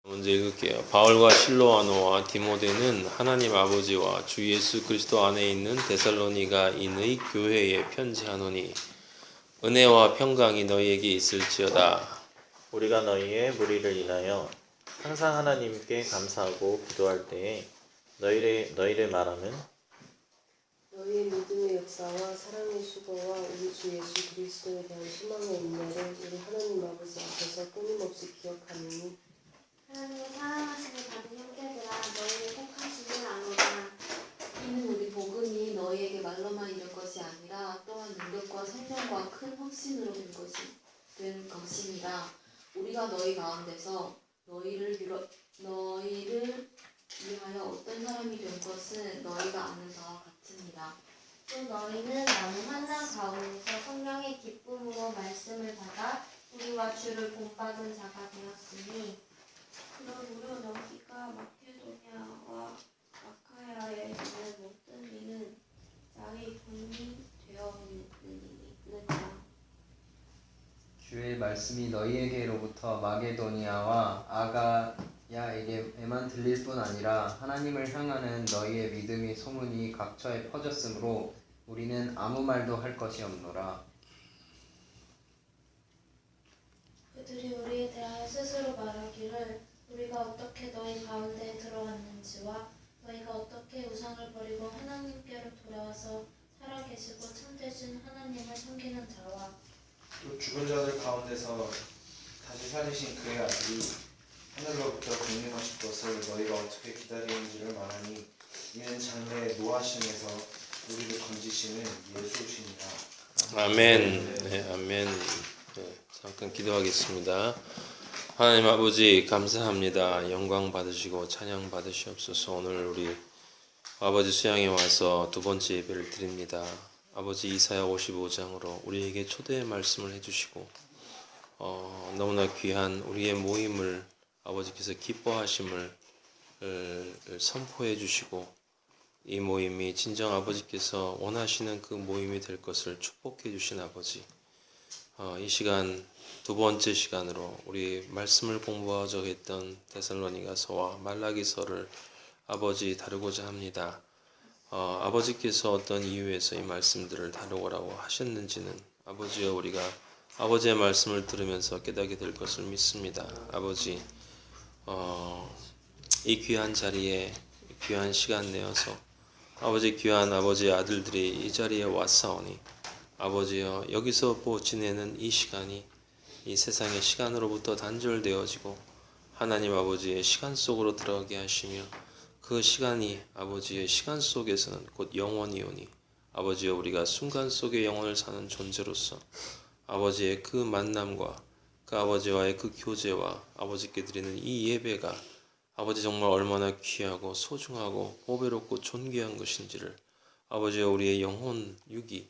먼저 읽을게요. 바울과 실로아노와 디모데는 하나님 아버지와 주 예수 그리스도 안에 있는 데살로니가인의 교회에 편지하노니 은혜와 평강이 너희에게 있을지어다. 우리가 너희의 무리를 인하여 항상 하나님께 감사하고 기도할 때에 너희를 말하는 너희의 믿음의 역사와 사랑의 수고와 우리 주 예수 그리스도에 대한 소망의 인내를 우리 하나님 아버지 앞에서 끊임없이 기억하노니 하나님의 사랑하심을 받은 형제들아 너희를 택하시는 아노라. 이는 우리 복음이 너희에게 말로만 이를 것이 아니라 또한 능력과 성령과 큰 확신으로 된 것입니다. 우리가 너희 가운데서 너희를 위하여 어떤 사람이 된 것은 너희가 아는 바와 같습니다. 또 너희는 많은 환난 가운데서 성령의 기쁨으로 말씀을 받아 우리와 주를 본받은 자가 되었으니 그러므로 너희가 마케도냐와 아카야에 있는 모든 이는 자기 본이 되어 있느니라. 주의 말씀이 너희에게로부터 마게도니아와 아가야에게만 들릴 뿐 아니라 하나님을 향하는 너희의 믿음이 소문이 각처에 퍼졌으므로 우리는 아무 말도 할 것이 없노라. 그들이 우리에 대하여 스스로 말하기를 우리가 어떻게 너희 가운데에 들어왔는지와 너희가 어떻게 우상을 버리고 하나님께로 돌아와서 살아계시고 참되신 하나님을 섬기는 자와 또 죽은 자들 가운데서 다시 살리신 그의 아들이 하늘로부터 강림하실 것을 너희가 어떻게 기다리는지를 말하니 이는 장래의 노하심에서 우리를 건지시는 예수시니라. 아멘. 네, 아멘. 네, 잠깐 기도하겠습니다. 하나님 아버지 감사합니다. 영광 받으시고 찬양 받으시옵소서. 오늘 우리 아버지 수양에 와서 두 번째 예배를 드립니다. 아버지 이사야 55장으로 우리에게 초대의 말씀을 해주시고 너무나 귀한 우리의 모임을 아버지께서 기뻐하심을 선포해 주시고 이 모임이 진정 아버지께서 원하시는 그 모임이 될 것을 축복해 주신 아버지, 이 시간 두 번째 시간으로 우리 말씀을 공부하자 했던 데살로니가서와 말라기서를 아버지 다루고자 합니다. 아버지께서 어떤 이유에서 이 말씀들을 다루라고 하셨는지는 아버지여 우리가 아버지의 말씀을 들으면서 깨닫게 될 것을 믿습니다. 아버지, 이 귀한 자리에 귀한 시간 내어서 아버지 귀한 아버지의 아들들이 이 자리에 왔사오니 아버지여 여기서 지내는 이 시간이 이 세상의 시간으로부터 단절되어지고 하나님 아버지의 시간 속으로 들어가게 하시며 그 시간이 아버지의 시간 속에서는 곧 영원이오니 아버지여 우리가 순간 속에 영혼을 사는 존재로서 아버지의 그 만남과 그 아버지와의 그 교제와 아버지께 드리는 이 예배가 아버지 정말 얼마나 귀하고 소중하고 보배롭고 존귀한 것인지를 아버지여 우리의 영혼 육이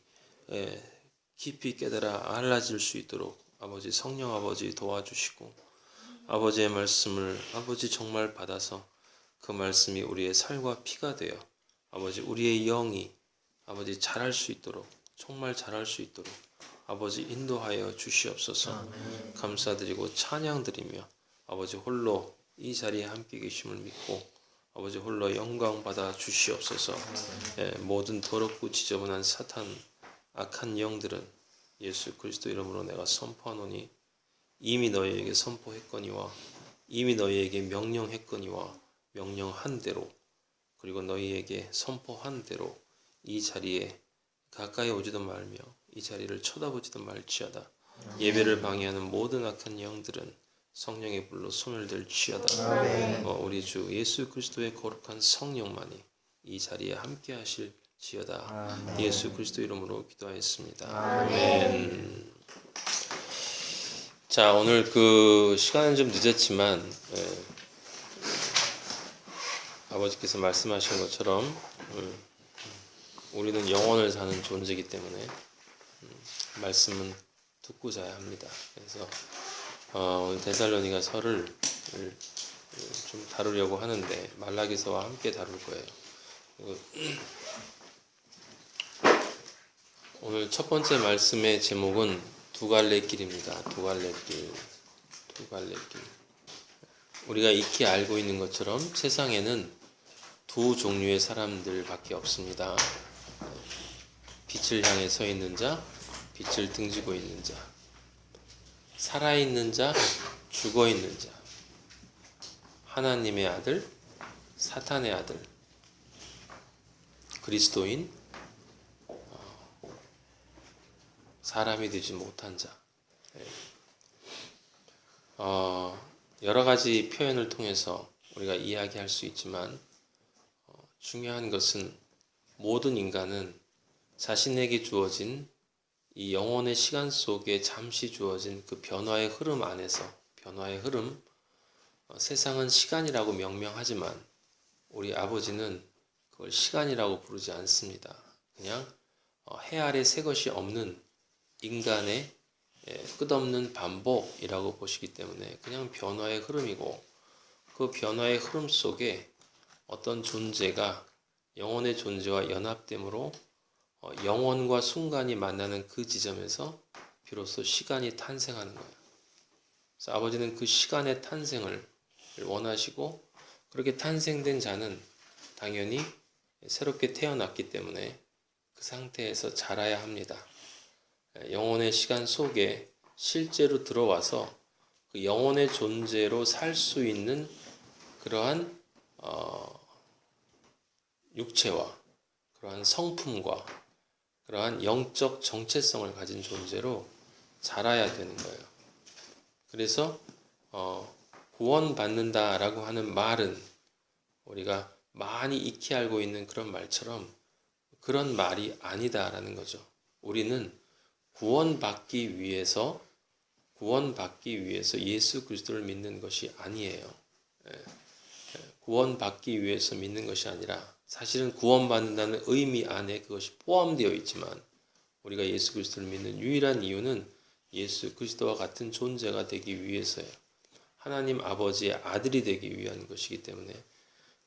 깊이 깨달아 알아질 수 있도록 아버지 성령 아버지 도와주시고 아버지의 말씀을 아버지 정말 받아서 그 말씀이 우리의 살과 피가 되어 아버지 우리의 영이 아버지 잘할 수 있도록 정말 잘할 수 있도록 아버지 인도하여 주시옵소서. 감사드리고 찬양드리며 아버지 홀로 이 자리에 함께 계심을 믿고 아버지 홀로 영광 받아 주시옵소서. 모든 더럽고 지저분한 사탄 악한 영들은 예수 그리스도 이름으로 내가 선포하노니 이미 너희에게 선포했거니와 이미 너희에게 명령했거니와 명령한 대로 그리고 너희에게 선포한 대로 이 자리에 가까이 오지도 말며 이 자리를 쳐다보지도 말지어다. 예배를 방해하는 모든 악한 영들은 성령의 불로 소멸될지어다. 우리 주 예수 그리스도의 거룩한 성령만이 이 자리에 함께 하실지어다. 예수 그리스도 이름으로 기도하였습니다. 아멘. 자, 오늘 그 시간은 좀 늦었지만 아버지께서 말씀하신 것처럼 우리는 영혼을 사는 존재이기 때문에 말씀은 듣고 자야 합니다. 그래서 오늘 데살로니가서를 좀 다루려고 하는데 말라기서와 함께 다룰 거예요. 오늘 첫 번째 말씀의 제목은 두 갈래 길입니다. 두 갈래 길. 우리가 익히 알고 있는 것처럼 세상에는 두 종류의 사람들밖에 없습니다. 빛을 향해 서 있는 자, 빛을 등지고 있는 자, 살아있는 자, 죽어있는 자, 하나님의 아들, 사탄의 아들, 그리스도인, 사람이 되지 못한 자. 여러 가지 표현을 통해서 우리가 이야기할 수 있지만 중요한 것은 모든 인간은 자신에게 주어진 이 영혼의 시간 속에 잠시 주어진 그 변화의 흐름 안에서, 변화의 흐름, 세상은 시간이라고 명명하지만 우리 아버지는 그걸 시간이라고 부르지 않습니다. 그냥 해 아래 새 것이 없는 인간의 끝없는 반복이라고 보시기 때문에 그냥 변화의 흐름이고, 그 변화의 흐름 속에 어떤 존재가 영혼의 존재와 연합됨으로 영혼과 순간이 만나는 그 지점에서 비로소 시간이 탄생하는 거예요. 그래서 아버지는 그 시간의 탄생을 원하시고, 그렇게 탄생된 자는 당연히 새롭게 태어났기 때문에 그 상태에서 자라야 합니다. 영혼의 시간 속에 실제로 들어와서 그 영혼의 존재로 살 수 있는 그러한 육체와 그러한 성품과 그러한 영적 정체성을 가진 존재로 자라야 되는 거예요. 그래서 구원받는다라고 하는 말은 우리가 많이 익히 알고 있는 그런 말처럼 그런 말이 아니다라는 거죠. 우리는 구원받기 위해서 예수 그리스도를 믿는 것이 아니에요. 구원받기 위해서 믿는 것이 아니라, 사실은 구원받는다는 의미 안에 그것이 포함되어 있지만, 우리가 예수 그리스도를 믿는 유일한 이유는 예수 그리스도와 같은 존재가 되기 위해서예요. 하나님 아버지의 아들이 되기 위한 것이기 때문에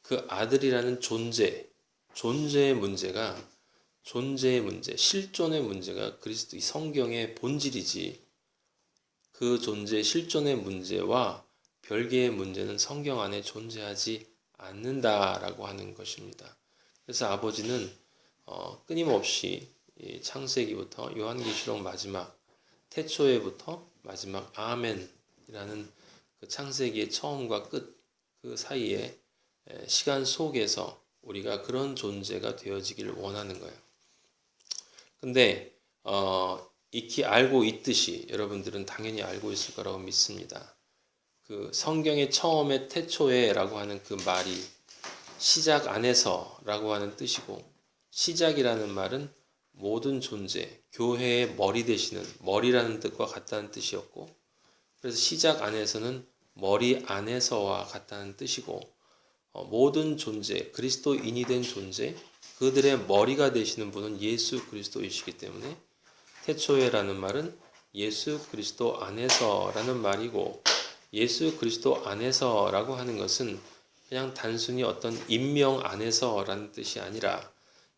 그 아들이라는 존재의 문제, 실존의 문제가 그리스도 이 성경의 본질이지, 그 존재 실존의 문제와 별개의 문제는 성경 안에 존재하지 않는다라고 하는 것입니다. 그래서 아버지는 끊임없이 창세기부터 요한계시록 마지막, 태초에부터 마지막 아멘이라는 그 창세기의 처음과 끝, 그 사이에 시간 속에서 우리가 그런 존재가 되어지기를 원하는 거예요. 근데 익히 알고 있듯이 여러분들은 당연히 알고 있을 거라고 믿습니다. 그 성경의 처음에 태초에라고 하는 그 말이 시작 안에서라고 하는 뜻이고, 시작이라는 말은 모든 존재, 교회의 머리 되시는, 머리라는 뜻과 같다는 뜻이었고, 그래서 시작 안에서는 머리 안에서와 같다는 뜻이고, 모든 존재, 그리스도인이 된 존재, 그들의 머리가 되시는 분은 예수 그리스도이시기 때문에 태초에라는 말은 예수 그리스도 안에서라는 말이고, 예수 그리스도 안에서라고 하는 것은 그냥 단순히 어떤 인명 안에서라는 뜻이 아니라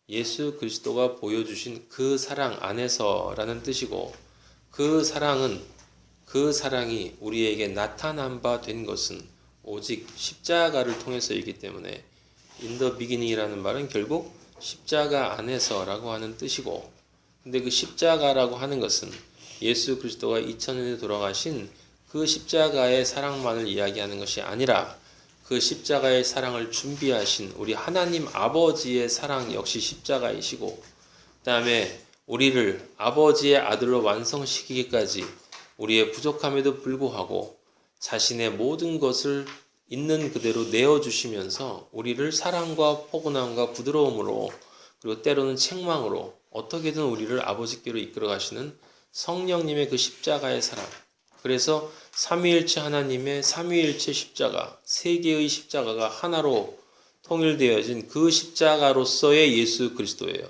예수 그리스도가 보여주신 그 사랑 안에서라는 뜻이고, 그 사랑이 우리에게 나타난 바 된 것은 오직 십자가를 통해서이기 때문에 in the beginning이라는 말은 결국 십자가 안에서라고 하는 뜻이고, 근데 그 십자가라고 하는 것은 예수 그리스도가 2000년에 돌아가신 그 십자가의 사랑만을 이야기하는 것이 아니라 그 십자가의 사랑을 준비하신 우리 하나님 아버지의 사랑 역시 십자가이시고, 그 다음에 우리를 아버지의 아들로 완성시키기까지 우리의 부족함에도 불구하고 자신의 모든 것을 있는 그대로 내어주시면서 우리를 사랑과 포근함과 부드러움으로, 그리고 때로는 책망으로 어떻게든 우리를 아버지께로 이끌어 가시는 성령님의 그 십자가의 사랑, 그래서 삼위일체 하나님의 삼위일체 십자가, 세 개의 십자가가 하나로 통일되어진 그 십자가로서의 예수 그리스도예요.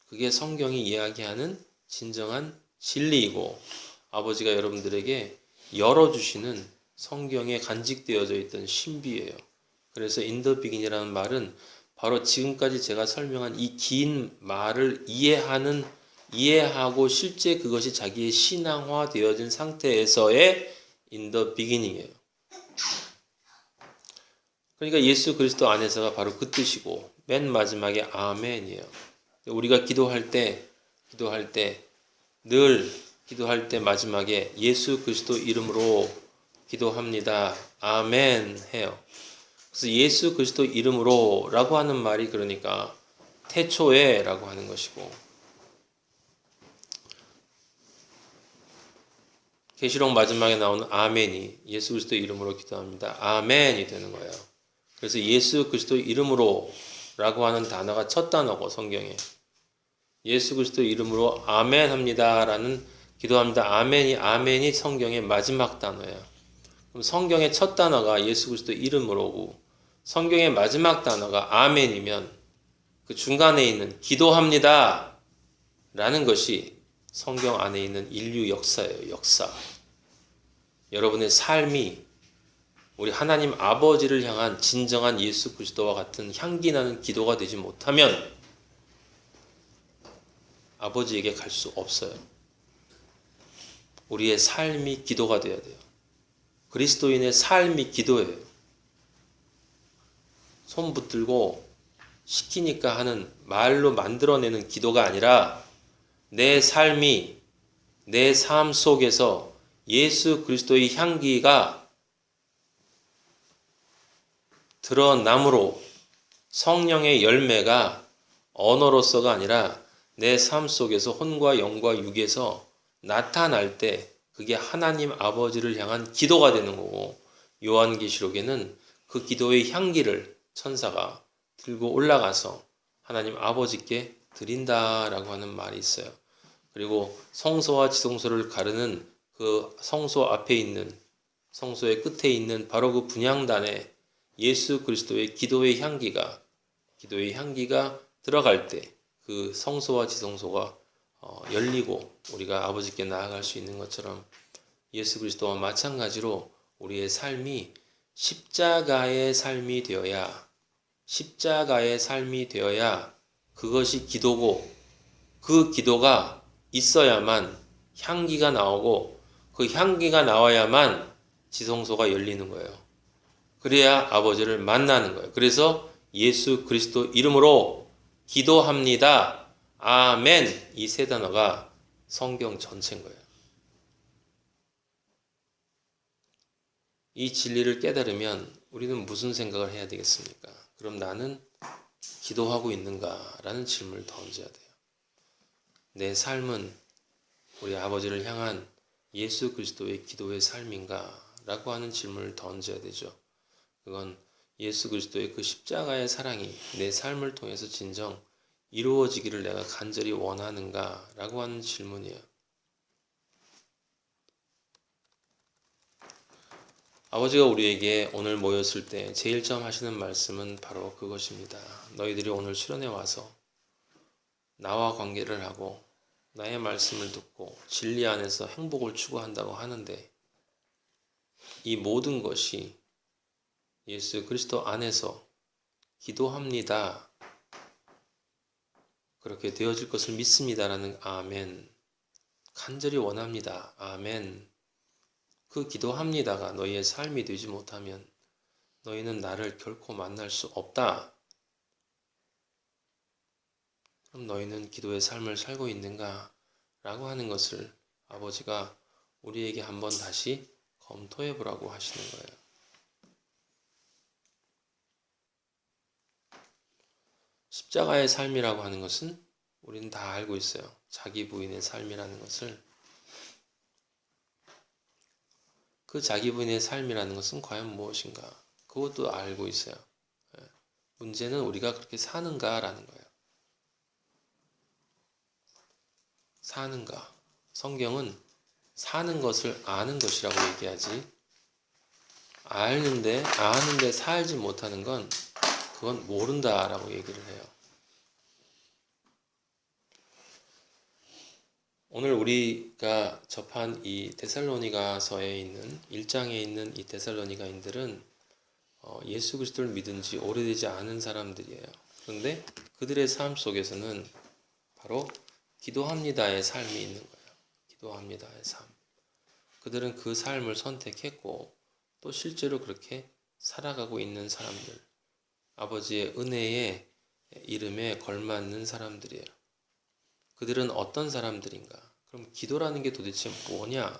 그게 성경이 이야기하는 진정한 진리이고, 아버지가 여러분들에게 열어주시는 성경에 간직되어져 있던 신비예요. 그래서 in the beginning이라는 말은 바로 지금까지 제가 설명한 이 긴 말을 이해하고 실제 그것이 자기의 신앙화되어진 상태에서의 in the beginning이에요. 그러니까 예수 그리스도 안에서가 바로 그 뜻이고 맨 마지막에 아멘이에요. 우리가 기도할 때 늘 기도할 때 마지막에 예수 그리스도 이름으로 기도합니다. 아멘 해요. 그래서 예수 그리스도 이름으로 라고 하는 말이 그러니까 태초에 라고 하는 것이고 계시록 마지막에 나오는 아멘이 예수 그리스도 이름으로 기도합니다. 아멘이 되는 거예요. 그래서 예수 그리스도 이름으로 라고 하는 단어가 첫 단어고 성경에 예수 그리스도 이름으로 아멘 합니다 라는 기도합니다. 아멘이 성경의 마지막 단어예요. 그럼 성경의 첫 단어가 예수 그리스도 이름으로고 성경의 마지막 단어가 아멘이면 그 중간에 있는 기도합니다 라는 것이 성경 안에 있는 인류 역사예요. 역사. 여러분의 삶이 우리 하나님 아버지를 향한 진정한 예수 그리스도와 같은 향기 나는 기도가 되지 못하면 아버지에게 갈 수 없어요. 우리의 삶이 기도가 되어야 돼요. 그리스도인의 삶이 기도예요. 손 붙들고 시키니까 하는 말로 만들어내는 기도가 아니라 내 삶이 내 삶 속에서 예수 그리스도의 향기가 드러남으로 성령의 열매가 언어로서가 아니라 내 삶 속에서 혼과 영과 육에서 나타날 때 그게 하나님 아버지를 향한 기도가 되는 거고 요한계시록에는 그 기도의 향기를 천사가 들고 올라가서 하나님 아버지께 드린다라고 하는 말이 있어요. 그리고 성소와 지성소를 가르는 그 성소 앞에 있는 성소의 끝에 있는 바로 그 분향단에 예수 그리스도의 기도의 향기가 들어갈 때 그 성소와 지성소가 열리고 우리가 아버지께 나아갈 수 있는 것처럼 예수 그리스도와 마찬가지로 우리의 삶이 십자가의 삶이 되어야 그것이 기도고 그 기도가 있어야만 향기가 나오고 그 향기가 나와야만 지성소가 열리는 거예요. 그래야 아버지를 만나는 거예요. 그래서 예수 그리스도 이름으로 기도합니다. 아멘. 이 세 단어가 성경 전체인 거예요. 이 진리를 깨달으면 우리는 무슨 생각을 해야 되겠습니까? 그럼 나는 기도하고 있는가? 라는 질문을 던져야 돼요. 내 삶은 우리 아버지를 향한 예수 그리스도의 기도의 삶인가? 라고 하는 질문을 던져야 되죠. 그건 예수 그리스도의 그 십자가의 사랑이 내 삶을 통해서 진정 이루어지기를 내가 간절히 원하는가? 라고 하는 질문이에요. 아버지가 우리에게 오늘 모였을 때 제일 처음 하시는 말씀은 바로 그것입니다. 너희들이 오늘 수련회 와서 나와 관계를 하고 나의 말씀을 듣고 진리 안에서 행복을 추구한다고 하는데 이 모든 것이 예수 그리스도 안에서 기도합니다. 그렇게 되어질 것을 믿습니다라는 아멘. 간절히 원합니다. 아멘. 그 기도합니다가 너희의 삶이 되지 못하면 너희는 나를 결코 만날 수 없다. 그럼 너희는 기도의 삶을 살고 있는가? 라고 하는 것을 아버지가 우리에게 한번 다시 검토해 보라고 하시는 거예요. 십자가의 삶이라고 하는 것은 우리는 다 알고 있어요. 자기 부인의 삶이라는 것을. 그 자기 부인의 삶이라는 것은 과연 무엇인가? 그것도 알고 있어요. 문제는 우리가 그렇게 사는가라는 거예요. 사는가? 성경은 사는 것을 아는 것이라고 얘기하지. 아는데 살지 못하는 건 그건 모른다라고 얘기를 해요. 오늘 우리가 접한 이 데살로니가서에 있는 1장에 있는 이 데살로니가인들은 예수 그리스도를 믿은 지 오래되지 않은 사람들이에요. 그런데 그들의 삶 속에서는 바로 기도합니다의 삶이 있는 거예요. 기도합니다의 삶. 그들은 그 삶을 선택했고 또 실제로 그렇게 살아가고 있는 사람들, 아버지의 은혜의 이름에 걸맞는 사람들이에요. 그들은 어떤 사람들인가? 그럼 기도라는 게 도대체 뭐냐?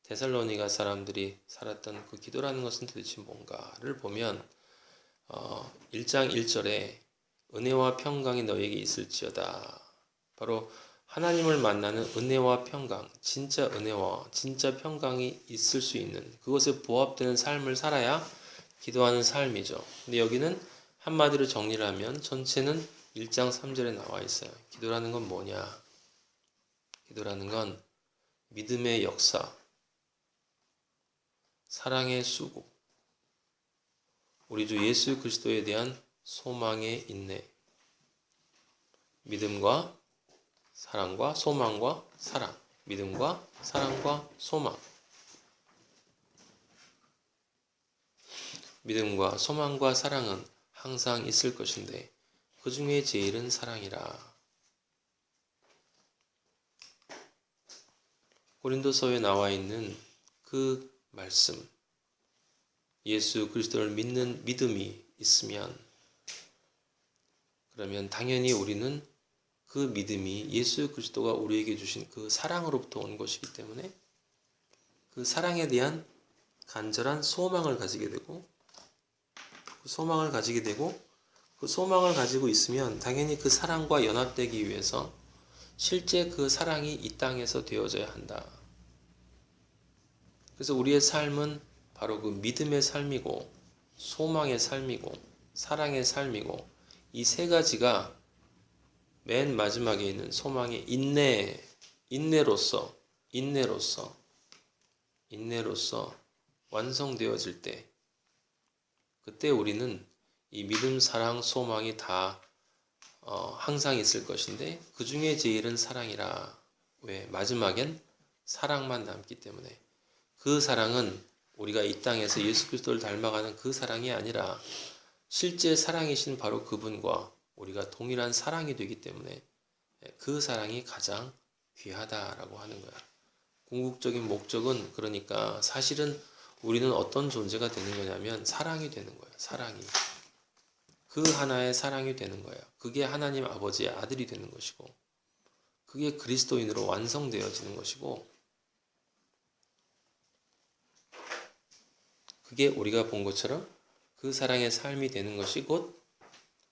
데살로니가 사람들이 살았던 그 기도라는 것은 도대체 뭔가를 보면 1장 1절에 은혜와 평강이 너에게 있을지어다. 바로 하나님을 만나는 은혜와 평강, 진짜 은혜와 진짜 평강이 있을 수 있는 그것에 부합되는 삶을 살아야 기도하는 삶이죠. 근데 여기는 한마디로 정리를 하면 전체는 1장 3절에 나와 있어요. 기도라는 건 뭐냐? 기도라는 건 믿음의 역사, 사랑의 수고, 우리 주 예수 그리스도에 대한 소망의 인내, 믿음과 사랑과 소망과 사랑, 믿음과 사랑과 소망, 믿음과 소망과 사랑은 항상 있을 것인데 그 중에 제일은 사랑이라. 고린도서에 나와 있는 그 말씀, 예수 그리스도를 믿는 믿음이 있으면 그러면 당연히 우리는 그 믿음이 예수 그리스도가 우리에게 주신 그 사랑으로부터 온 것이기 때문에 그 사랑에 대한 간절한 소망을 가지게 되고 그 소망을 가지고 있으면 당연히 그 사랑과 연합되기 위해서 실제 그 사랑이 이 땅에서 되어져야 한다. 그래서 우리의 삶은 바로 그 믿음의 삶이고 소망의 삶이고 사랑의 삶이고 이 세 가지가 맨 마지막에 있는 소망의 인내로서 완성되어질 때 그때 우리는 이 믿음, 사랑, 소망이 다 항상 있을 것인데 그 중에 제일은 사랑이라. 왜? 마지막엔 사랑만 남기 때문에. 그 사랑은 우리가 이 땅에서 예수 그리스도를 닮아가는 그 사랑이 아니라 실제 사랑이신 바로 그분과 우리가 동일한 사랑이 되기 때문에 그 사랑이 가장 귀하다라고 하는 거야. 궁극적인 목적은 그러니까 사실은 우리는 어떤 존재가 되는 거냐면 사랑이 되는 거야. 사랑이. 그 하나의 사랑이 되는 거야. 그게 하나님 아버지의 아들이 되는 것이고 그게 그리스도인으로 완성되어지는 것이고 그게 우리가 본 것처럼 그 사랑의 삶이 되는 것이 곧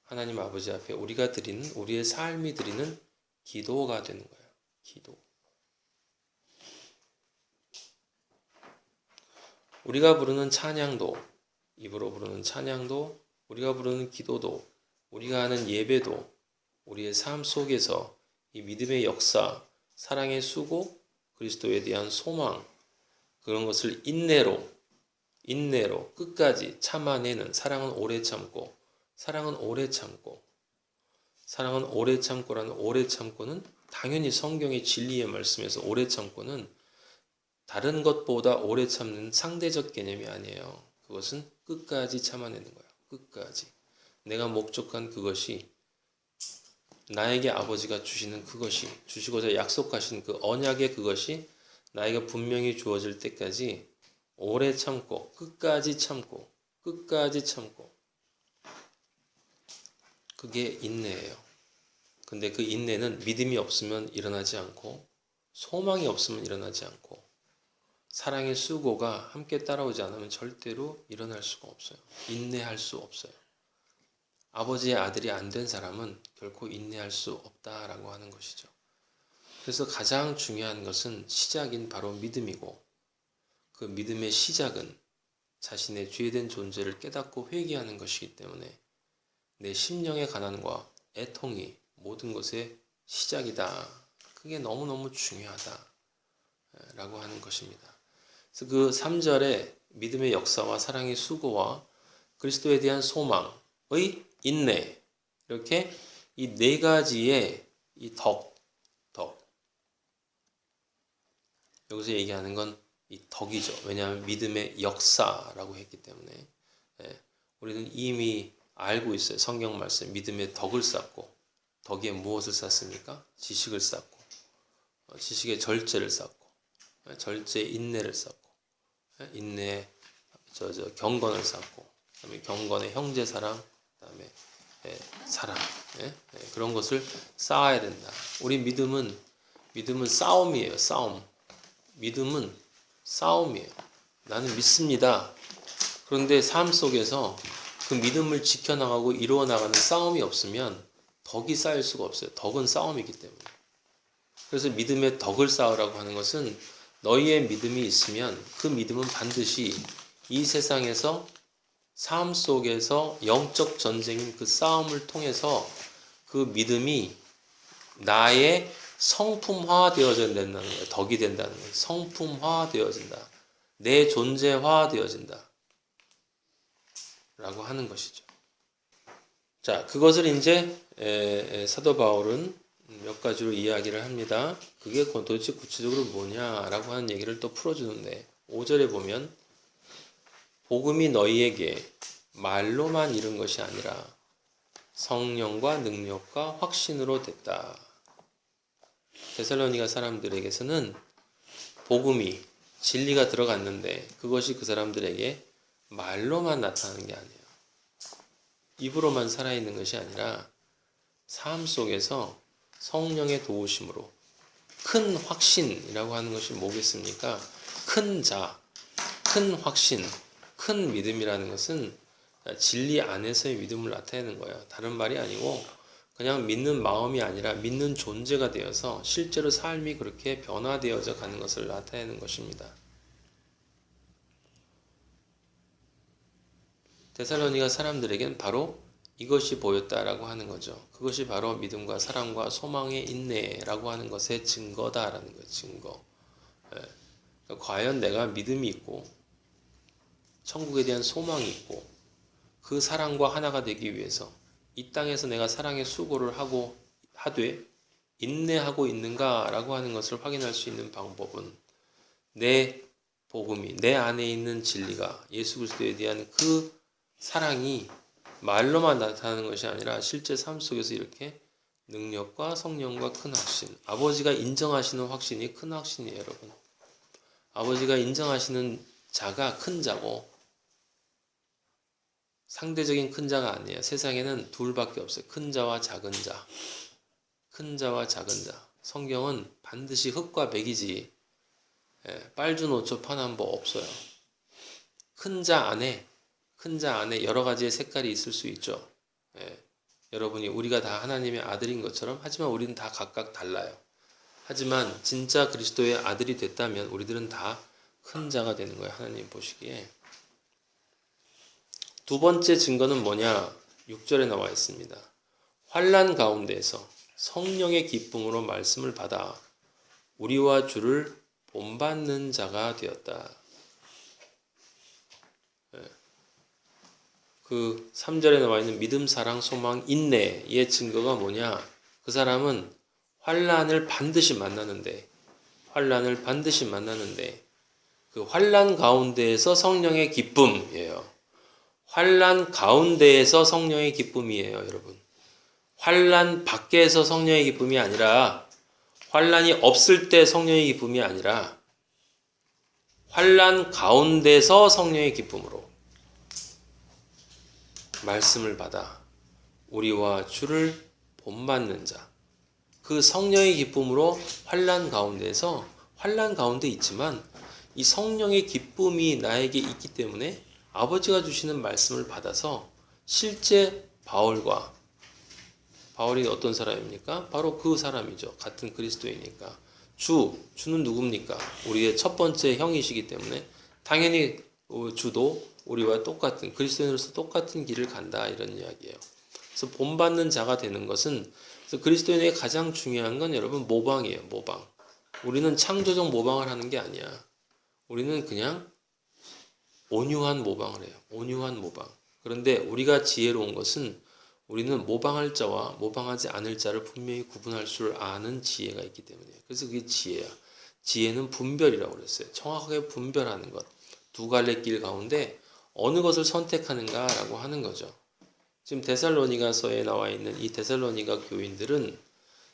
하나님 아버지 앞에 우리가 드리는 우리의 삶이 드리는 기도가 되는 거예요. 기도. 우리가 부르는 찬양도, 입으로 부르는 찬양도, 우리가 부르는 기도도, 우리가 하는 예배도 우리의 삶 속에서 이 믿음의 역사, 사랑의 수고, 그리스도에 대한 소망, 그런 것을 인내로 끝까지 참아내는 사랑은 오래 참고 라는 오래 참고는 당연히 성경의 진리의 말씀에서 오래 참고는 다른 것보다 오래 참는 상대적 개념이 아니에요. 그것은 끝까지 참아내는 거예요. 끝까지. 내가 목적한 그것이 나에게 아버지가 주시는 그것이 주시고자 약속하신 그 언약의 그것이 나에게 분명히 주어질 때까지 오래 참고 끝까지 참고 그게 인내예요. 근데 그 인내는 믿음이 없으면 일어나지 않고 소망이 없으면 일어나지 않고 사랑의 수고가 함께 따라오지 않으면 절대로 일어날 수가 없어요. 인내할 수 없어요. 아버지의 아들이 안 된 사람은 결코 인내할 수 없다라고 하는 것이죠. 그래서 가장 중요한 것은 시작인 바로 믿음이고 그 믿음의 시작은 자신의 죄된 존재를 깨닫고 회개하는 것이기 때문에 내 심령의 가난과 애통이 모든 것의 시작이다. 그게 너무너무 중요하다 라고 하는 것입니다. 그래서 그 3절에 믿음의 역사와 사랑의 수고와 그리스도에 대한 소망의 인내 이렇게 이 네 가지의 이 덕 여기서 얘기하는 건 이 덕이죠. 왜냐하면 믿음의 역사라고 했기 때문에 우리는 이미 알고 있어요. 성경 말씀 믿음의 덕을 쌓고 덕에 무엇을 쌓습니까? 지식을 쌓고 지식의 절제를 쌓고 절제 인내를 쌓고, 인내 경건을 쌓고, 그다음에 경건의 형제 사랑, 그다음에 사랑, 그런 것을 쌓아야 된다. 우리 믿음은 싸움이에요. 싸움. 믿음은 싸움이에요. 나는 믿습니다. 그런데 삶 속에서 그 믿음을 지켜나가고 이루어 나가는 싸움이 없으면 덕이 쌓일 수가 없어요. 덕은 싸움이기 때문에. 그래서 믿음의 덕을 쌓으라고 하는 것은 너희의 믿음이 있으면 그 믿음은 반드시 이 세상에서 삶 속에서 영적 전쟁인 그 싸움을 통해서 그 믿음이 나의 성품화 되어져야 된다는 거예요. 덕이 된다는 거예요. 성품화 되어진다. 내 존재화 되어진다. 라고 하는 것이죠. 자, 그것을 이제 사도 바울은 몇 가지로 이야기를 합니다. 그게 도대체 구체적으로 뭐냐라고 하는 얘기를 또 풀어주는데 5절에 보면 복음이 너희에게 말로만 이른 것이 아니라 성령과 능력과 확신으로 됐다. 데살로니가 사람들에게서는 복음이 진리가 들어갔는데 그것이 그 사람들에게 말로만 나타나는 게 아니에요. 입으로만 살아있는 것이 아니라 삶 속에서 성령의 도우심으로 큰 확신이라고 하는 것이 뭐겠습니까? 큰 자, 큰 확신, 큰 믿음이라는 것은 진리 안에서의 믿음을 나타내는 거예요. 다른 말이 아니고 그냥 믿는 마음이 아니라 믿는 존재가 되어서 실제로 삶이 그렇게 변화되어져 가는 것을 나타내는 것입니다. 데살로니가 사람들에겐 바로 이것이 보였다라고 하는 거죠. 그것이 바로 믿음과 사랑과 소망의 인내라고 하는 것의 증거다라는 거예요. 증거. 그러니까 과연 내가 믿음이 있고 천국에 대한 소망이 있고 그 사랑과 하나가 되기 위해서 이 땅에서 내가 사랑의 수고를 하되 인내하고 있는가라고 하는 것을 확인할 수 있는 방법은 내 복음이 내 안에 있는 진리가 예수 그리스도에 대한 그 사랑이 말로만 나타나는 것이 아니라 실제 삶 속에서 이렇게 능력과 성령과 큰 확신, 아버지가 인정하시는 확신이 큰 확신이에요, 여러분. 아버지가 인정하시는 자가 큰 자고 상대적인 큰 자가 아니에요. 세상에는 둘밖에 없어요. 큰 자와 작은 자. 큰 자와 작은 자. 성경은 반드시 흙과 백이지 빨주 노초 파남보 없어요. 큰 자 안에 여러 가지의 색깔이 있을 수 있죠. 여러분이 우리가 다 하나님의 아들인 것처럼 하지만 우리는 다 각각 달라요. 하지만 진짜 그리스도의 아들이 됐다면 우리들은 다 큰 자가 되는 거예요. 하나님 보시기에. 두 번째 증거는 뭐냐? 6절에 나와 있습니다. 환난 가운데에서 성령의 기쁨으로 말씀을 받아 우리와 주를 본받는 자가 되었다. 그 3절에 나와 있는 믿음, 사랑, 소망, 인내의 증거가 뭐냐? 그 사람은 환난을 반드시 만나는데 그 환난 가운데에서 성령의 기쁨이에요. 환난 가운데에서 성령의 기쁨이에요, 여러분. 환난 밖에서 성령의 기쁨이 아니라 환난이 없을 때 성령의 기쁨이 아니라 환난 가운데서 성령의 기쁨으로 말씀을 받아 우리와 주를 본받는 자. 그 성령의 기쁨으로 환난 가운데 있지만 이 성령의 기쁨이 나에게 있기 때문에 아버지가 주시는 말씀을 받아서 실제 바울이 어떤 사람입니까? 바로 그 사람이죠. 같은 그리스도이니까. 주는 누굽니까? 우리의 첫 번째 형이시기 때문에 당연히 주도 우리와 똑같은 그리스도인으로서 똑같은 길을 간다 이런 이야기예요. 그래서 본받는 자가 되는 것은 그래서 그리스도인에게 가장 중요한 건 여러분 모방이에요. 모방. 우리는 창조적 모방을 하는 게 아니야. 우리는 그냥 온유한 모방을 해요. 온유한 모방. 그런데 우리가 지혜로운 것은 우리는 모방할 자와 모방하지 않을 자를 분명히 구분할 줄 아는 지혜가 있기 때문에. 그래서 그게 지혜야. 지혜는 분별이라고 그랬어요. 정확하게 분별하는 것. 두 갈래 길 가운데 어느 것을 선택하는가라고 하는 거죠. 지금 데살로니가서에 나와 있는 이 데살로니가 교인들은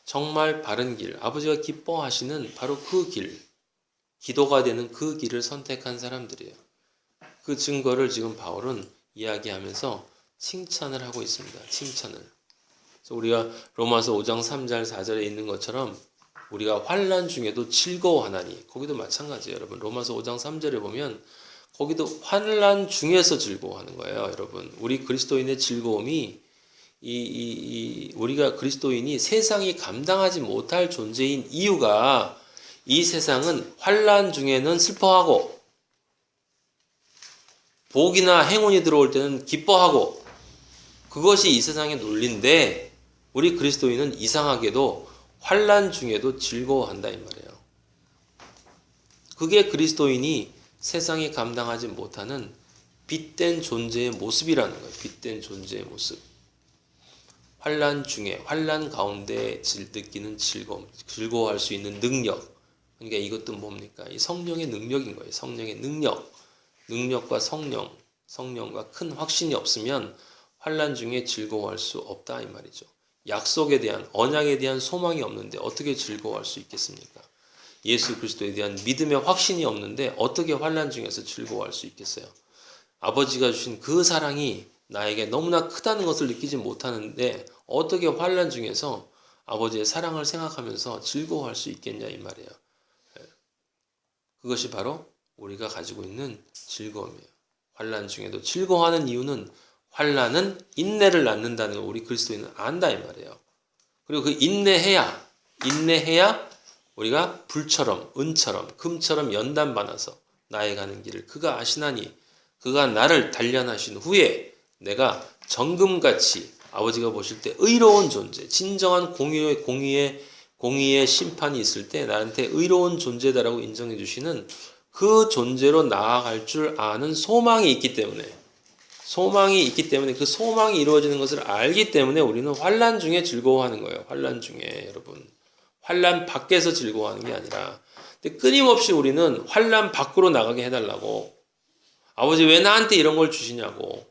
정말 바른 길, 아버지가 기뻐하시는 바로 그 길, 기도가 되는 그 길을 선택한 사람들이에요. 그 증거를 지금 바울은 이야기하면서 칭찬을 하고 있습니다. 칭찬을. 그래서 우리가 로마서 5장 3절 4절에 있는 것처럼 우리가 환난 중에도 즐거워하나니, 거기도 마찬가지예요. 여러분 로마서 5장 3절에 보면 거기도 환난 중에서 즐거워하는 거예요. 여러분 우리 그리스도인의 즐거움이 우리가 그리스도인이 세상이 감당하지 못할 존재인 이유가, 이 세상은 환난 중에는 슬퍼하고 복이나 행운이 들어올 때는 기뻐하고, 그것이 이 세상의 논리인데 우리 그리스도인은 이상하게도 환난 중에도 즐거워한다 이 말이에요. 그게 그리스도인이 세상이 감당하지 못하는 빛된 존재의 모습이라는 거예요. 빛된 존재의 모습. 환난 중에, 환난 가운데 느끼는 즐거움, 즐거워할 수 있는 능력. 그러니까 이것도 뭡니까? 이 성령의 능력인 거예요. 성령의 능력과 성령과 큰 확신이 없으면 환난 중에 즐거워할 수 없다 이 말이죠. 약속에 대한, 언약에 대한 소망이 없는데 어떻게 즐거워할 수 있겠습니까? 예수 그리스도에 대한 믿음의 확신이 없는데 어떻게 환난 중에서 즐거워할 수 있겠어요? 아버지가 주신 그 사랑이 나에게 너무나 크다는 것을 느끼지 못하는데 어떻게 환난 중에서 아버지의 사랑을 생각하면서 즐거워할 수 있겠냐 이 말이에요. 그것이 바로 우리가 가지고 있는 즐거움이에요. 환난 중에도 즐거워하는 이유는 환난은 인내를 낳는다는 걸 우리 그리스도인은 안다 이 말이에요. 그리고 그 인내해야 우리가 불처럼 은처럼 금처럼 연단받아서 나의 가는 길을 그가 아시나니 그가 나를 단련하신 후에 내가 정금같이 아버지가 보실 때 의로운 존재, 진정한 공의의 심판이 있을 때 나한테 의로운 존재다라고 인정해 주시는 그 존재로 나아갈 줄 아는 소망이 있기 때문에 그 소망이 이루어지는 것을 알기 때문에 우리는 환난 중에 즐거워하는 거예요. 환난 중에 여러분. 환난 밖에서 즐거워하는 게 아니라. 근데 끊임없이 우리는 환난 밖으로 나가게 해달라고. 아버지 왜 나한테 이런 걸 주시냐고.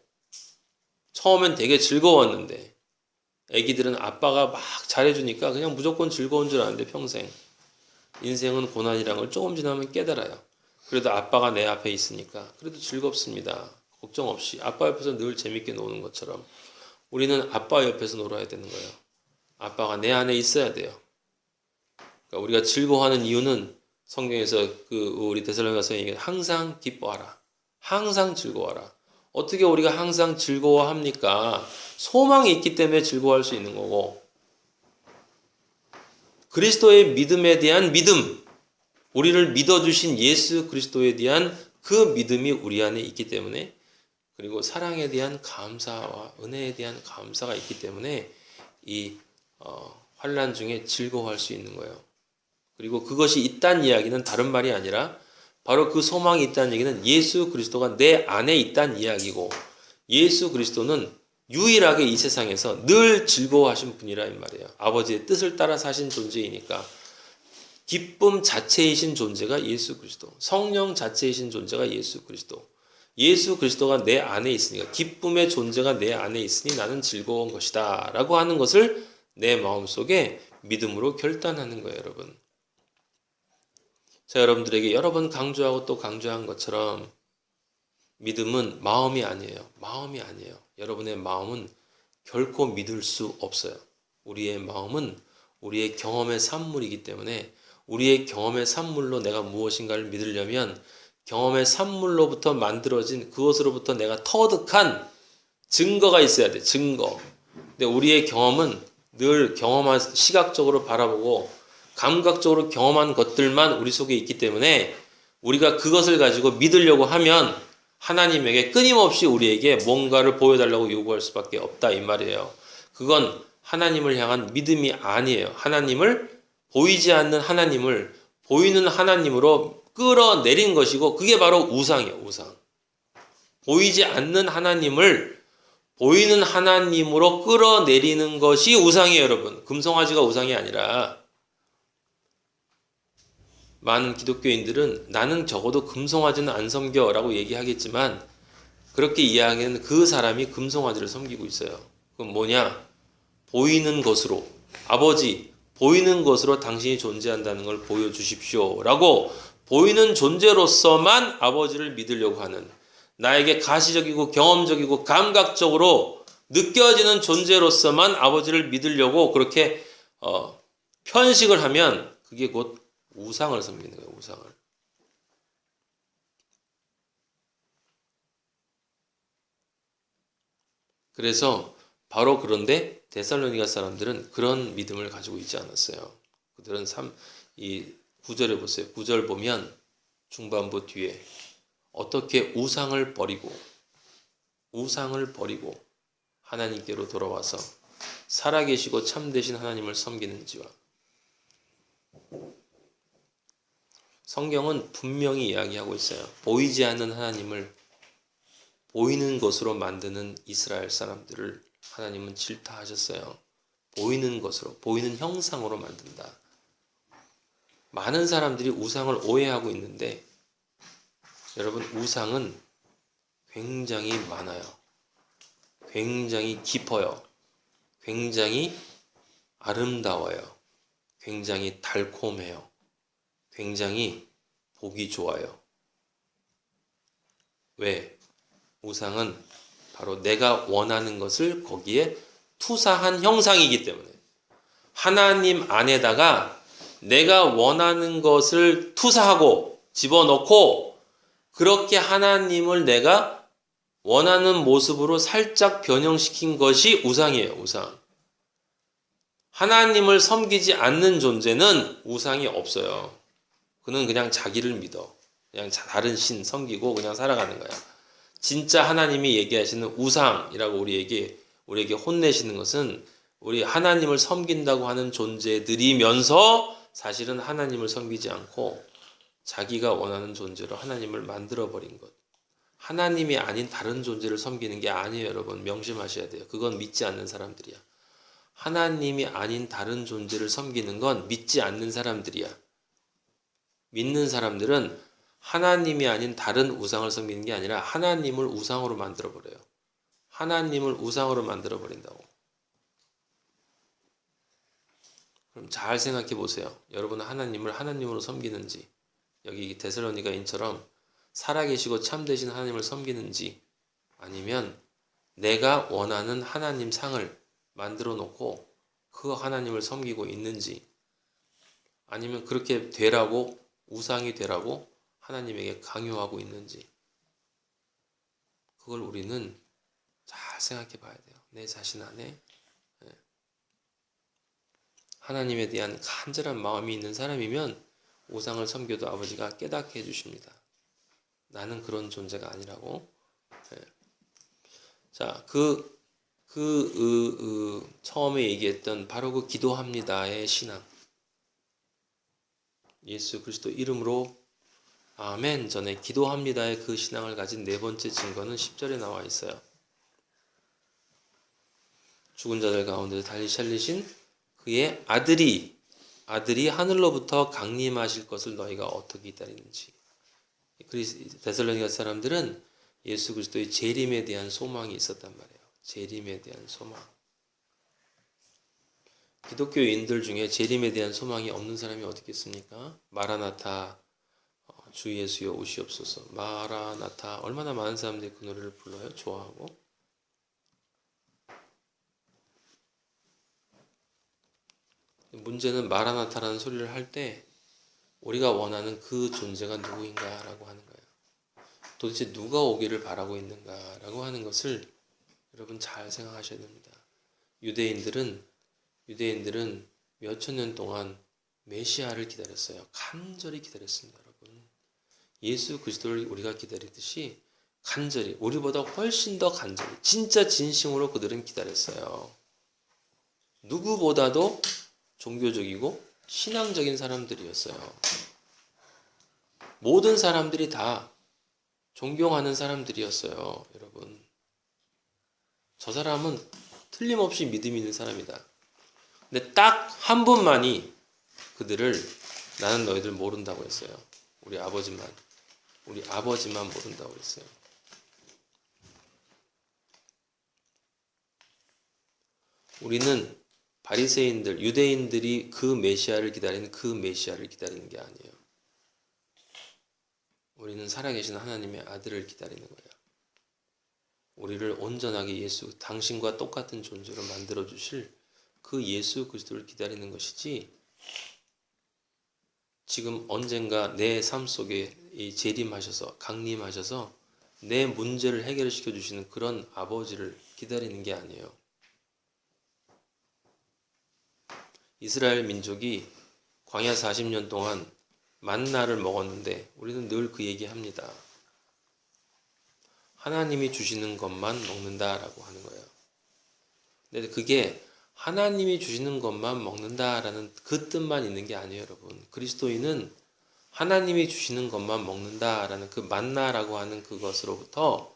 처음엔 되게 즐거웠는데 애기들은 아빠가 막 잘해주니까 그냥 무조건 즐거운 줄 아는데 평생. 인생은 고난이라는 걸 조금 지나면 깨달아요. 그래도 아빠가 내 앞에 있으니까 그래도 즐겁습니다. 걱정 없이 아빠 옆에서 늘 재밌게 노는 것처럼 우리는 아빠 옆에서 놀아야 되는 거예요. 아빠가 내 안에 있어야 돼요. 그러니까 우리가 즐거워하는 이유는 성경에서 우리 데살로니가서 얘기해 항상 기뻐하라. 항상 즐거워하라. 어떻게 우리가 항상 즐거워합니까? 소망이 있기 때문에 즐거워할 수 있는 거고, 그리스도의 믿음에 대한 믿음, 우리를 믿어주신 예수 그리스도에 대한 그 믿음이 우리 안에 있기 때문에, 그리고 사랑에 대한 감사와 은혜에 대한 감사가 있기 때문에 이 환난 중에 즐거워할 수 있는 거예요. 그리고 그것이 있다는 이야기는 다른 말이 아니라 바로 그 소망이 있다는 얘기는 예수 그리스도가 내 안에 있다는 이야기고, 예수 그리스도는 유일하게 이 세상에서 늘 즐거워하신 분이라 이 말이에요. 아버지의 뜻을 따라 사신 존재이니까 기쁨 자체이신 존재가 예수 그리스도, 성령 자체이신 존재가 예수 그리스도. 예수 그리스도가 내 안에 있으니까 기쁨의 존재가 내 안에 있으니 나는 즐거운 것이다 라고 하는 것을 내 마음속에 믿음으로 결단하는 거예요. 여러분. 자, 여러분들에게 여러 번 강조하고 또 강조한 것처럼 믿음은 마음이 아니에요. 마음이 아니에요. 여러분의 마음은 결코 믿을 수 없어요. 우리의 마음은 우리의 경험의 산물이기 때문에 우리의 경험의 산물로 내가 무엇인가를 믿으려면 경험의 산물로부터 만들어진 그것으로부터 내가 터득한 증거가 있어야 돼. 증거. 근데 우리의 경험은 늘 경험한 시각적으로 바라보고 감각적으로 경험한 것들만 우리 속에 있기 때문에 우리가 그것을 가지고 믿으려고 하면 하나님에게 끊임없이 우리에게 뭔가를 보여달라고 요구할 수밖에 없다 이 말이에요. 그건 하나님을 향한 믿음이 아니에요. 하나님을 보이지 않는 하나님을 보이는 하나님으로 끌어내린 것이고 그게 바로 우상이에요. 우상. 보이지 않는 하나님을 보이는 하나님으로 끌어내리는 것이 우상이에요. 여러분. 금송아지가 우상이 아니라 많은 기독교인들은 나는 적어도 금송아지는 안 섬겨라고 얘기하겠지만 그렇게 이야기하는 그 사람이 금송아지를 섬기고 있어요. 그건 뭐냐? 보이는 것으로 아버지 보이는 것으로 당신이 존재한다는 걸 보여주십시오 라고 보이는 존재로서만 아버지를 믿으려고 하는, 나에게 가시적이고 경험적이고 감각적으로 느껴지는 존재로서만 아버지를 믿으려고 그렇게 편식을 하면 그게 곧 우상을 섬기는 거예요. 우상을. 그래서 바로 그런데 데살로니가 사람들은 그런 믿음을 가지고 있지 않았어요. 그들은 이 9절에 보세요. 9절 보면 중반부 뒤에 어떻게 우상을 버리고 하나님께로 돌아와서 살아계시고 참되신 하나님을 섬기는지와. 성경은 분명히 이야기하고 있어요. 보이지 않는 하나님을 보이는 것으로 만드는 이스라엘 사람들을 하나님은 질타하셨어요. 보이는 것으로, 보이는 형상으로 만든다. 많은 사람들이 우상을 오해하고 있는데 여러분, 우상은 굉장히 많아요. 굉장히 깊어요. 굉장히 아름다워요. 굉장히 달콤해요. 굉장히 보기 좋아요. 왜? 우상은 바로 내가 원하는 것을 거기에 투사한 형상이기 때문에, 하나님 안에다가 내가 원하는 것을 투사하고 집어넣고 그렇게 하나님을 내가 원하는 모습으로 살짝 변형시킨 것이 우상이에요. 우상. 하나님을 섬기지 않는 존재는 우상이 없어요. 그는 그냥 자기를 믿어. 그냥 다른 신 섬기고 그냥 살아가는 거야. 진짜 하나님이 얘기하시는 우상이라고 우리에게 혼내시는 것은 우리 하나님을 섬긴다고 하는 존재들이면서 사실은 하나님을 섬기지 않고 자기가 원하는 존재로 하나님을 만들어버린 것. 하나님이 아닌 다른 존재를 섬기는 게 아니에요. 여러분, 명심하셔야 돼요. 그건 믿지 않는 사람들이야. 하나님이 아닌 다른 존재를 섬기는 건 믿지 않는 사람들이야. 믿는 사람들은 하나님이 아닌 다른 우상을 섬기는 게 아니라 하나님을 우상으로 만들어버려요. 하나님을 우상으로 만들어버린다고. 그럼 잘 생각해 보세요. 여러분은 하나님을 하나님으로 섬기는지, 여기 데살로니가인처럼 살아계시고 참되신 하나님을 섬기는지, 아니면 내가 원하는 하나님 상을 만들어 놓고 그 하나님을 섬기고 있는지, 아니면 그렇게 되라고, 우상이 되라고 하나님에게 강요하고 있는지, 그걸 우리는 잘 생각해 봐야 돼요. 내 자신 안에 하나님에 대한 간절한 마음이 있는 사람이면 우상을 섬겨도 아버지가 깨닫게 해주십니다. 나는 그런 존재가 아니라고. 자, 처음에 얘기했던 바로 그 기도합니다의 신앙. 예수 그리스도 이름으로 아멘 전에 기도합니다의 그 신앙을 가진 네 번째 증거는 10절에 나와 있어요. 죽은 자들 가운데서 다시 살리신 그의 아들이 하늘로부터 강림하실 것을 너희가 어떻게 기다리는지. 데살로니가 사람들은 예수 그리스도의 재림에 대한 소망이 있었단 말이에요. 재림에 대한 소망. 기독교인들 중에 재림에 대한 소망이 없는 사람이 어디 있겠습니까? 마라나타, 주 예수여 오시옵소서. 마라나타. 얼마나 많은 사람들이 그 노래를 불러요. 좋아하고. 문제는 마라나타라는 소리를 할 때 우리가 원하는 그 존재가 누구인가라고 하는 거예요. 도대체 누가 오기를 바라고 있는가라고 하는 것을 여러분 잘 생각하셔야 됩니다. 유대인들은 몇천 년 동안 메시아를 기다렸어요. 간절히 기다렸습니다, 여러분. 예수 그리스도를 우리가 기다리듯이 간절히, 우리보다 훨씬 더 간절히, 진짜 진심으로 그들은 기다렸어요. 누구보다도 종교적이고 신앙적인 사람들이었어요. 모든 사람들이 다 존경하는 사람들이었어요, 여러분. 저 사람은 틀림없이 믿음이 있는 사람이다. 근데 딱 한 분만이 그들을 나는 너희들 모른다고 했어요. 우리 아버지만 모른다고 했어요. 우리는 바리새인들, 유대인들이 그 메시아를 기다리는 그 메시아를 기다리는 게 아니에요. 우리는 살아계신 하나님의 아들을 기다리는 거예요. 우리를 온전하게 예수, 당신과 똑같은 존재로 만들어 주실 그 예수 그리스도를 기다리는 것이지, 지금 언젠가 내 삶 속에 이 재림하셔서 강림하셔서 내 문제를 해결시켜 주시는 그런 아버지를 기다리는 게 아니에요. 이스라엘 민족이 광야 40년 동안 만나를 먹었는데 우리는 늘 그 얘기합니다. 하나님이 주시는 것만 먹는다라고 하는 거예요. 근데 그게 하나님이 주시는 것만 먹는다라는 그 뜻만 있는 게 아니에요, 여러분. 그리스도인은 하나님이 주시는 것만 먹는다라는 그 만나라고 하는 그것으로부터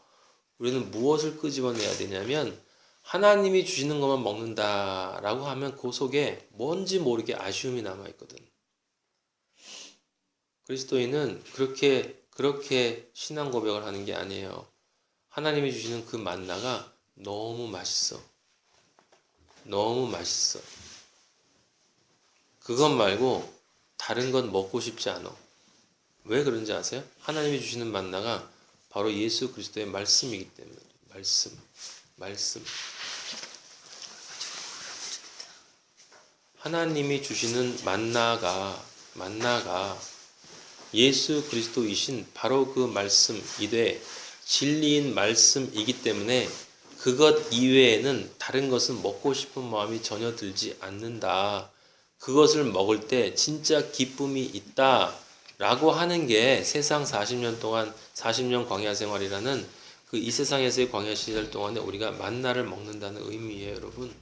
우리는 무엇을 끄집어내야 되냐면, 하나님이 주시는 것만 먹는다라고 하면 그 속에 뭔지 모르게 아쉬움이 남아있거든. 그리스도인은 그렇게 신앙 고백을 하는 게 아니에요. 하나님이 주시는 그 만나가 너무 맛있어. 너무 맛있어. 그것 말고 다른 건 먹고 싶지 않아. 왜 그런지 아세요? 하나님이 주시는 만나가 바로 예수 그리스도의 말씀이기 때문에. 말씀. 하나님이 주시는 만나가 예수 그리스도이신 바로 그 말씀이되 진리인 말씀이기 때문에 그것 이외에는 다른 것은 먹고 싶은 마음이 전혀 들지 않는다. 그것을 먹을 때 진짜 기쁨이 있다 라고 하는 게 세상 40년 동안 40년 광야 생활이라는 그 이 세상에서의 광야 시절 동안에 우리가 만나를 먹는다는 의미예요, 여러분.